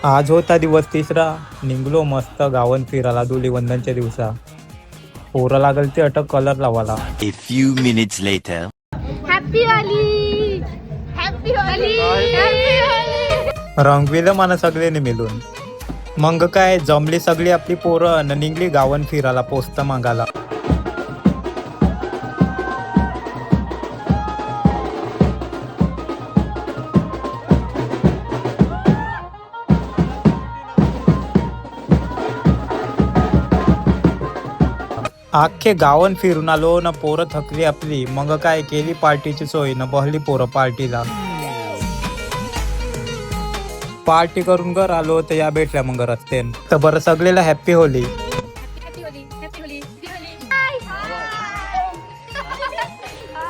आज होता दिवस तिसरा. निघलो मस्त गावन फिरायला धुलीवंदनच्या दिवसा. पोरं लागल ते अटक कलर लावाला. A few minutes later. Happy Holi happy Holi happy Holi. रंगविलं मला सगळ्यांनी मिळून. मग काय जमली सगळी आपली पोरं न निघली गावन फिरायला पोस्त मागायला. अख्खे गावन फिरून आलो न पोरं थकली आपली. मग काय केली पार्टीची सोय न बहली पोरं पार्टीला. पार्टी करून घर आलो तर या भेटल्या मग रस्त्यान. तर बरं सगळेला हॅप्पी होली.